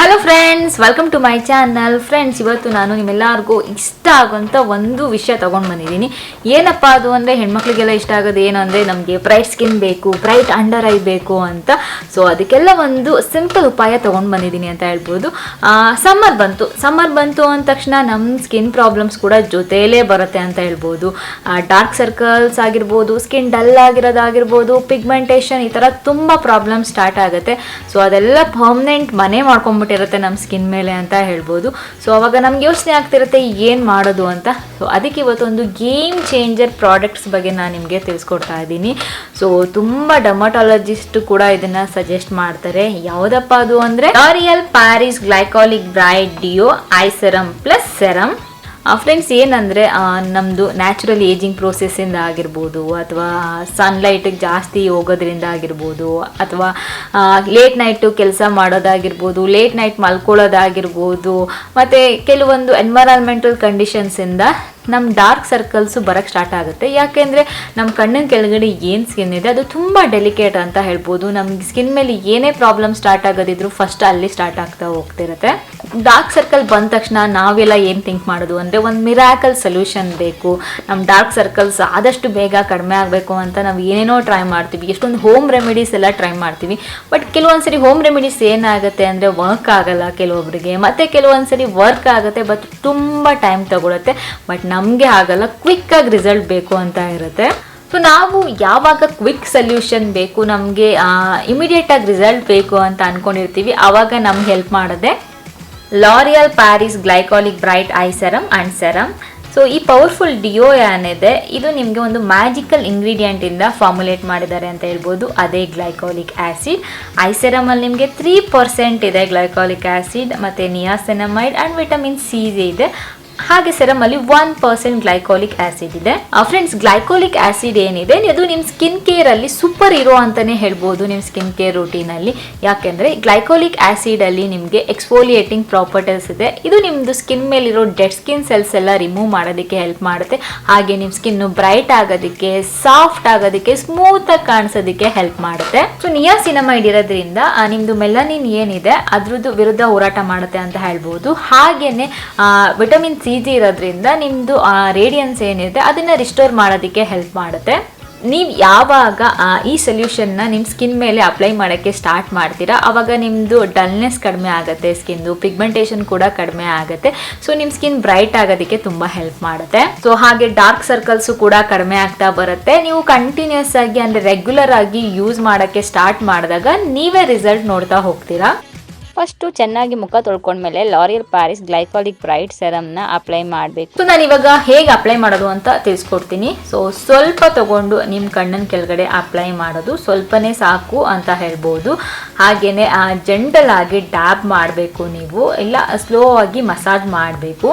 Hello friends, welcome to my channel. Friends, ಇವತ್ತು ನಾನು ನಿಮ್ಮೆಲ್ಲರಿಗೂ ಇಷ್ಟ ಆಗುವಂಥ ಒಂದು ವಿಷಯ ತೊಗೊಂಡು ಬಂದಿದ್ದೀನಿ. ಏನಪ್ಪ ಅದು ಅಂದರೆ, ಹೆಣ್ಮಕ್ಳಿಗೆಲ್ಲ ಇಷ್ಟ ಆಗೋದು ಏನು ಅಂದರೆ, ನಮಗೆ ಬ್ರೈಟ್ ಸ್ಕಿನ್ ಬೇಕು, ಬ್ರೈಟ್ ಅಂಡರ್ ಐ ಬೇಕು ಅಂತ. ಸೊ ಅದಕ್ಕೆಲ್ಲ ಒಂದು ಸಿಂಪಲ್ ಉಪಾಯ ತೊಗೊಂಡು ಬಂದಿದ್ದೀನಿ ಅಂತ ಹೇಳ್ಬೋದು. ಸಮ್ಮರ್ ಬಂತು ಅಂದ ತಕ್ಷಣ ನಮ್ಮ ಸ್ಕಿನ್ ಪ್ರಾಬ್ಲಮ್ಸ್ ಕೂಡ ಜೊತೆಯಲ್ಲೇ ಬರುತ್ತೆ ಅಂತ ಹೇಳ್ಬೋದು. ಡಾರ್ಕ್ ಸರ್ಕಲ್ಸ್ ಆಗಿರ್ಬೋದು, ಸ್ಕಿನ್ ಡಲ್ ಆಗಿರೋದಾಗಿರ್ಬೋದು, ಪಿಗ್ಮೆಂಟೇಷನ್, ಈ ಥರ ತುಂಬ ಪ್ರಾಬ್ಲಮ್ ಸ್ಟಾರ್ಟ್ ಆಗುತ್ತೆ. ಸೊ ಅದೆಲ್ಲ ಪರ್ಮನೆಂಟ್ ಮನೆ ಮಾಡ್ಕೊಂಡ್ಬಿಟ್ಟಿರುತ್ತೆ ನಮ್ಮ ಸ್ಕಿನ್ ಮೇಲೆ ಅಂತ ಹೇಳ್ಬೋದು. ಸೊ ಅವಾಗ ನಮ್ಗೆ ಯೋಚನೆ ಆಗ್ತಿರುತ್ತೆ ಏನು ಮಾಡೋದು ಅಂತ. ಸೊ ಅದಕ್ಕೆ ಇವತ್ತೊಂದು ಗೇಮ್ ಚೇಂಜರ್ ಪ್ರಾಡಕ್ಟ್ಸ್ ಬಗ್ಗೆ ನಾನು ನಿಮಗೆ ತಿಳಿಸ್ಕೊಡ್ತಾ ಇದ್ದೀನಿ. ಸೊ ತುಂಬ ಡರ್ಮಟಾಲಜಿಸ್ಟ್ ಕೂಡ ಇದನ್ನು ಸಜೆಸ್ಟ್ ಮಾಡ್ತಾರೆ. ಯಾವುದಪ್ಪ ಅದು ಅಂದರೆ, L'Oreal Paris glycolic bright duo eye serum plus serum. Friends, ಏನಂದರೆ ನಮ್ಮದು ನ್ಯಾಚುರಲ್ ಏಜಿಂಗ್ ಪ್ರೋಸೆಸ್ಸಿಂದ ಆಗಿರ್ಬೋದು, ಅಥವಾ ಸನ್ಲೈಟಿಗೆ ಜಾಸ್ತಿ ಹೋಗೋದ್ರಿಂದ ಆಗಿರ್ಬೋದು, ಅಥವಾ ಲೇಟ್ ನೈಟು ಕೆಲಸ ಮಾಡೋದಾಗಿರ್ಬೋದು, ಲೇಟ್ ನೈಟ್ ಮಲ್ಕೊಳ್ಳೋದಾಗಿರ್ಬೋದು, ಮತ್ತು ಕೆಲವೊಂದು ಎನ್ವೈರನ್ಮೆಂಟಲ್ ಕಂಡೀಷನ್ಸಿಂದ ನಮ್ಮ ಡಾರ್ಕ್ ಸರ್ಕಲ್ಸು ಬರೋಕ್ಕೆ ಸ್ಟಾರ್ಟ್ ಆಗುತ್ತೆ. ಯಾಕೆಂದರೆ ನಮ್ಮ ಕಣ್ಣಿನ ಕೆಳಗಡೆ ಏನು ಸ್ಕಿನ್ ಇದೆ ಅದು ತುಂಬ ಡೆಲಿಕೇಟ್ ಅಂತ ಹೇಳ್ಬೋದು. ನಮಗೆ ಸ್ಕಿನ್ ಮೇಲೆ ಏನೇ ಪ್ರಾಬ್ಲಮ್ ಸ್ಟಾರ್ಟ್ ಆಗೋದಿದ್ರು ಫಸ್ಟ್ ಅಲ್ಲಿ ಸ್ಟಾರ್ಟ್ ಆಗ್ತಾ ಹೋಗ್ತಿರುತ್ತೆ. ಡಾರ್ಕ್ ಸರ್ಕಲ್ ಬಂದ ತಕ್ಷಣ ನಾವೆಲ್ಲ ಏನು ಥಿಂಕ್ ಮಾಡೋದು ಅಂದರೆ, ಒಂದು ಮಿರಾಕಲ್ ಸೊಲ್ಯೂಷನ್ ಬೇಕು, ನಮ್ಮ ಡಾರ್ಕ್ ಸರ್ಕಲ್ಸ್ ಆದಷ್ಟು ಬೇಗ ಕಡಿಮೆ ಆಗಬೇಕು ಅಂತ ನಾವು ಏನೇನೋ ಟ್ರೈ ಮಾಡ್ತೀವಿ. ಎಷ್ಟೊಂದು ಹೋಮ್ ರೆಮಿಡೀಸ್ ಎಲ್ಲ ಟ್ರೈ ಮಾಡ್ತೀವಿ. ಬಟ್ ಕೆಲವೊಂದ್ಸರಿ ಹೋಮ್ ರೆಮಿಡೀಸ್ ಏನಾಗುತ್ತೆ ಅಂದರೆ ವರ್ಕ್ ಆಗಲ್ಲ ಕೆಲವೊಬ್ಬರಿಗೆ, ಮತ್ತು ಕೆಲವೊಂದ್ಸರಿ ವರ್ಕ್ ಆಗುತ್ತೆ ಬಟ್ ತುಂಬ ಟೈಮ್ ತಗೊಳುತ್ತೆ. ಬಟ್ ನಮಗೆ ಆಗಲ್ಲ, ಕ್ವಿಕ್ಕಾಗಿ ರಿಸಲ್ಟ್ ಬೇಕು ಅಂತ ಇರುತ್ತೆ. ಸೊ ನಾವು ಯಾವಾಗ ಕ್ವಿಕ್ ಸೊಲ್ಯೂಷನ್ ಬೇಕು, ನಮಗೆ ಇಮಿಡಿಯೇಟಾಗಿ ರಿಸಲ್ಟ್ ಬೇಕು ಅಂತ ಅಂದ್ಕೊಂಡಿರ್ತೀವಿ, ಆವಾಗ ನಮ್ಗೆ ಹೆಲ್ಪ್ ಮಾಡೋದೆ L'Oreal Paris glycolic bright I serum and serum. So ಈ ಪವರ್ಫುಲ್ ಡಿಯೋ ಏನಿದೆ, ಇದು ನಿಮಗೆ ಒಂದು ಮ್ಯಾಜಿಕಲ್ ಇಂಗ್ರೀಡಿಯೆಂಟಿಂದ ಫಾರ್ಮುಲೇಟ್ ಮಾಡಿದ್ದಾರೆ ಅಂತ ಹೇಳ್ಬೋದು. ಅದೇ ಗ್ಲೈಕಾಲಿಕ್ ಆ್ಯಸಿಡ್. ಐ ಸೆರಮಲ್ಲಿ ನಿಮಗೆ 3% ಇದೆ ಗ್ಲೈಕಾಲಿಕ್ ಆ್ಯಸಿಡ್, ಮತ್ತು ನಿಯಾಸಿನಮೈಡ್ ಆ್ಯಂಡ್ ವಿಟಮಿನ್ ಸಿ ಇದೆ. ಹಾಗೆ ಸೆರಮಲ್ಲಿ 1% ಗ್ಲೈಕಾಲಿಕ್ ಆ್ಯಸಿಡ್ ಇದೆ. ಫ್ರೆಂಡ್ಸ್, ಗ್ಲೈಕಾಲಿಕ್ ಆ್ಯಸಿಡ್ ಏನಿದೆ ಅದು ನಿಮ್ಮ ಸ್ಕಿನ್ ಕೇರಲ್ಲಿ ಸೂಪರ್ ಹೀರೋ ಅಂತಲೇ ಹೇಳ್ಬೋದು, ನಿಮ್ಮ ಸ್ಕಿನ್ ಕೇರ್ ರೂಟೀನಲ್ಲಿ. ಯಾಕೆಂದರೆ ಗ್ಲೈಕಾಲಿಕ್ ಆ್ಯಸಿಡಲ್ಲಿ ನಿಮಗೆ ಎಕ್ಸ್ಫೋಲಿಯೇಟಿಂಗ್ ಪ್ರಾಪರ್ಟೀಸ್ ಇದೆ. ಇದು ನಿಮ್ಮದು ಸ್ಕಿನ್ ಮೇಲಿರೋ ಡೆಡ್ ಸ್ಕಿನ್ ಸೆಲ್ಸ್ ಎಲ್ಲ ರಿಮೂವ್ ಮಾಡೋದಕ್ಕೆ ಹೆಲ್ಪ್ ಮಾಡುತ್ತೆ. ಹಾಗೆ ನಿಮ್ಮ ಸ್ಕಿನ್ನು ಬ್ರೈಟ್ ಆಗೋದಕ್ಕೆ, ಸಾಫ್ಟ್ ಆಗೋದಕ್ಕೆ, ಸ್ಮೂತಾಗಿ ಕಾಣಿಸೋದಕ್ಕೆ ಹೆಲ್ಪ್ ಮಾಡುತ್ತೆ. ಸೊ ನಿಯಾಸಿನಮೈಡ್ ಇರೋದ್ರಿಂದ ನಿಮ್ಮದು ಮೆಲನಿನ್ ಏನಿದೆ ಅದ್ರದ್ದು ವಿರುದ್ಧ ಹೋರಾಟ ಮಾಡುತ್ತೆ ಅಂತ ಹೇಳ್ಬೋದು. ಹಾಗೆಯೇ ವಿಟಮಿನ್ ಸಿ ಇರೋದ್ರಿಂದ ನಿಮ್ಮದು ರೇಡಿಯನ್ಸ್ ಏನಿದೆ ಅದನ್ನು ರಿಸ್ಟೋರ್ ಮಾಡೋದಕ್ಕೆ ಹೆಲ್ಪ್ ಮಾಡುತ್ತೆ. ನೀವು ಯಾವಾಗ ಈ ಸೊಲ್ಯೂಷನ್ನ ನಿಮ್ಮ ಸ್ಕಿನ್ ಮೇಲೆ ಅಪ್ಲೈ ಮಾಡೋಕ್ಕೆ ಸ್ಟಾರ್ಟ್ ಮಾಡ್ತೀರಾ, ಆವಾಗ ನಿಮ್ಮದು ಡಲ್ನೆಸ್ ಕಡಿಮೆ ಆಗುತ್ತೆ, ಸ್ಕಿನ್ದು ಪಿಗ್ಮೆಂಟೇಷನ್ ಕೂಡ ಕಡಿಮೆ ಆಗುತ್ತೆ. ಸೊ ನಿಮ್ಮ ಸ್ಕಿನ್ ಬ್ರೈಟ್ ಆಗೋದಕ್ಕೆ ತುಂಬ ಹೆಲ್ಪ್ ಮಾಡುತ್ತೆ. ಸೊ ಹಾಗೆ ಡಾರ್ಕ್ ಸರ್ಕಲ್ಸು ಕೂಡ ಕಡಿಮೆ ಆಗ್ತಾ ಬರುತ್ತೆ. ನೀವು ಕಂಟಿನ್ಯೂಸ್ ಆಗಿ ಅಂದರೆ ರೆಗ್ಯುಲರ್ ಆಗಿ ಯೂಸ್ ಮಾಡೋಕ್ಕೆ ಸ್ಟಾರ್ಟ್ ಮಾಡಿದಾಗ ನೀವೇ ರಿಸಲ್ಟ್ ನೋಡ್ತಾ ಹೋಗ್ತೀರಾ. ಫಸ್ಟು ಚೆನ್ನಾಗಿ ಮುಖ ತೊಳ್ಕೊಂಡ್ಮೇಲೆ ಲಾರಿಯಲ್ ಪ್ಯಾರಿಸ್ ಗ್ಲೈಕಾಲಿಕ್ ಬ್ರೈಟ್ ಸೆರಮ್ನ ಅಪ್ಲೈ ಮಾಡಬೇಕು. ಸೊ ನಾನು ಇವಾಗ ಹೇಗೆ ಅಪ್ಲೈ ಮಾಡೋದು ಅಂತ ತಿಳಿಸ್ಕೊಡ್ತೀನಿ. ಸೊ ಸ್ವಲ್ಪ ತಗೊಂಡು ನಿಮ್ಮ ಕಣ್ಣಿನ ಕೆಳಗಡೆ ಅಪ್ಲೈ ಮಾಡೋದು, ಸ್ವಲ್ಪನೇ ಸಾಕು ಅಂತ ಹೇಳ್ಬೋದು. ಹಾಗೆಯೇ ಜೆಂಟಲ್ ಆಗಿ ಡ್ಯಾಬ್ ಮಾಡಬೇಕು, ನೀವು ಇಲ್ಲ ಸ್ಲೋ ಆಗಿ ಮಸಾಜ್ ಮಾಡಬೇಕು.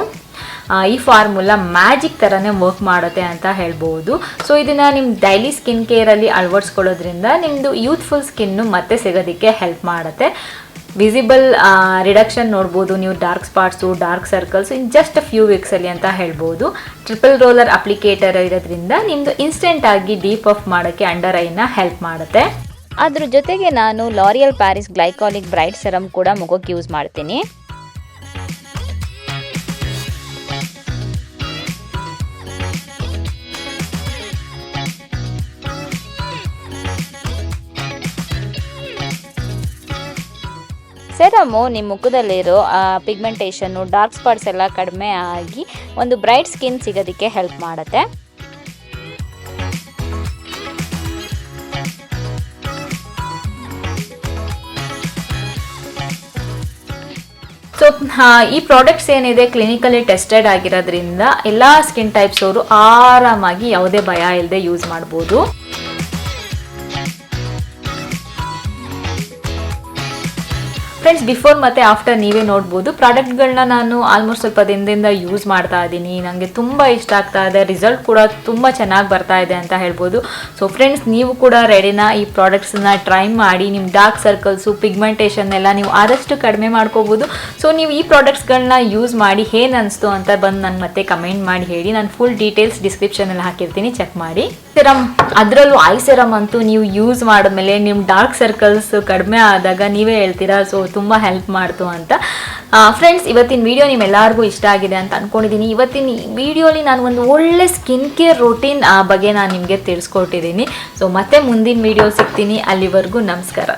ಈ ಫಾರ್ಮುಲಾ ಮ್ಯಾಜಿಕ್ ಥರನೇ ವರ್ಕ್ ಮಾಡುತ್ತೆ ಅಂತ ಹೇಳ್ಬೋದು. ಸೊ ಇದನ್ನು ನಿಮ್ಮ ಡೈಲಿ ಸ್ಕಿನ್ ಕೇರಲ್ಲಿ ಅಳವಡಿಸ್ಕೊಳ್ಳೋದ್ರಿಂದ ನಿಮ್ಮದು ಯೂತ್ಫುಲ್ ಸ್ಕಿನ್ನು ಮತ್ತೆ ಸಿಗೋದಕ್ಕೆ ಹೆಲ್ಪ್ ಮಾಡುತ್ತೆ. ವಿಸಿಬಲ್ ರಿಡಕ್ಷನ್ ನೋಡ್ಬೋದು ನೀವು, dark spots, dark circles in just few ವೀಕ್ಸಲ್ಲಿ ಅಂತ ಹೇಳ್ಬೋದು. ಟ್ರಿಪಲ್ ರೋಲರ್ ಅಪ್ಲಿಕೇಟರ್ ಇರೋದ್ರಿಂದ ನಿಮ್ಮದು ಇನ್ಸ್ಟೆಂಟಾಗಿ ಡೀಪ್ ಅಪ್ ಮಾಡೋಕ್ಕೆ ಅಂಡರ್ ಐನ ಹೆಲ್ಪ್ ಮಾಡುತ್ತೆ. ಅದ್ರ ಜೊತೆಗೆ ನಾನು L'Oreal Paris glycolic bright serum ಕೂಡ ಮುಖಕ್ಕೆ ಯೂಸ್ ಮಾಡ್ತೀನಿ. ಸೆರಮು ನಿಮ್ಮ ಮುಖದಲ್ಲಿರೋ ಪಿಗ್ಮೆಂಟೇಷನ್ನು, ಡಾರ್ಕ್ ಸ್ಪಾಟ್ಸ್ ಎಲ್ಲ ಕಡಿಮೆ ಆಗಿ ಒಂದು ಬ್ರೈಟ್ ಸ್ಕಿನ್ ಸಿಗೋದಕ್ಕೆ ಹೆಲ್ಪ್ ಮಾಡುತ್ತೆ. ಸೊ ಈ ಪ್ರಾಡಕ್ಟ್ಸ್ ಏನಿದೆ ಕ್ಲಿನಿಕಲಿ ಟೆಸ್ಟೆಡ್ ಆಗಿರೋದ್ರಿಂದ ಎಲ್ಲ ಸ್ಕಿನ್ ಟೈಪ್ಸ್ ಅವರು ಆರಾಮಾಗಿ ಯಾವುದೇ ಭಯ ಇಲ್ಲದೆ ಯೂಸ್ ಮಾಡ್ಬೋದು. ಫ್ರೆಂಡ್ಸ್, ಬಿಫೋರ್ ಮತ್ತು ಆಫ್ಟರ್ ನೀವೇ ನೋಡ್ಬೋದು. ಪ್ರಾಡಕ್ಟ್ಗಳನ್ನ ನಾನು ಆಲ್ಮೋಸ್ಟ್ ಸ್ವಲ್ಪ ದಿನದಿಂದ ಯೂಸ್ ಮಾಡ್ತಾ ಇದ್ದೀನಿ. ನನಗೆ ತುಂಬ ಇಷ್ಟ ಆಗ್ತಾ ಇದೆ, ರಿಸಲ್ಟ್ ಕೂಡ ತುಂಬ ಚೆನ್ನಾಗಿ ಬರ್ತಾ ಇದೆ ಅಂತ ಹೇಳ್ಬೋದು. ಸೊ ಫ್ರೆಂಡ್ಸ್, ನೀವು ಕೂಡ ರೆಡಿನಾ ಈ ಪ್ರಾಡಕ್ಟ್ಸನ್ನ ಟ್ರೈ ಮಾಡಿ. ನಿಮ್ಮ ಡಾರ್ಕ್ ಸರ್ಕಲ್ಸು, ಪಿಗ್ಮೆಂಟೇಷನ್ ಎಲ್ಲ ನೀವು ಆದಷ್ಟು ಕಡಿಮೆ ಮಾಡ್ಕೋಬೋದು. ಸೊ ನೀವು ಈ ಪ್ರಾಡಕ್ಟ್ಸ್ಗಳನ್ನ ಯೂಸ್ ಮಾಡಿ ಏನು ಅನಿಸ್ತು ಅಂತ ಬಂದು ನಾನು ಮತ್ತೆ ಕಮೆಂಟ್ ಮಾಡಿ ಹೇಳಿ. ನಾನು ಫುಲ್ ಡೀಟೇಲ್ಸ್ ಡಿಸ್ಕ್ರಿಪ್ಷನಲ್ಲಿ ಹಾಕಿರ್ತೀನಿ, ಚೆಕ್ ಮಾಡಿ. ಸೆರಮ್, ಅದರಲ್ಲೂ ಐ ಸೆರಮ್ ಅಂತೂ ನೀವು ಯೂಸ್ ಮಾಡಿದ್ಮೇಲೆ ನಿಮ್ಮ ಡಾರ್ಕ್ ಸರ್ಕಲ್ಸ್ ಕಡಿಮೆ ಆದಾಗ ನೀವೇ ಹೇಳ್ತೀರಾ, ಸೊ ತುಂಬ ಹೆಲ್ಪ್ ಮಾಡ್ತು ಅಂತ. ಫ್ರೆಂಡ್ಸ್, ಇವತ್ತಿನ ವಿಡಿಯೋ ನಿಮ್ಮೆಲ್ಲರಿಗೂ ಇಷ್ಟ ಆಗಿದೆ ಅಂತ ಅಂದ್ಕೊಂಡಿದ್ದೀನಿ. ಇವತ್ತಿನ ವಿಡಿಯೋಲಿ ನಾನು ಒಂದು ಒಳ್ಳೆ ಸ್ಕಿನ್ ಕೇರ್ ರೂಟೀನ್ ಬಗ್ಗೆ ನಾನು ನಿಮಗೆ ತಿಳಿಸ್ಕೊಟ್ಟಿದ್ದೀನಿ. ಸೊ ಮತ್ತೆ ಮುಂದಿನ ವಿಡಿಯೋ ಸಿಗ್ತೀನಿ. ಅಲ್ಲಿವರೆಗೂ ನಮಸ್ಕಾರ.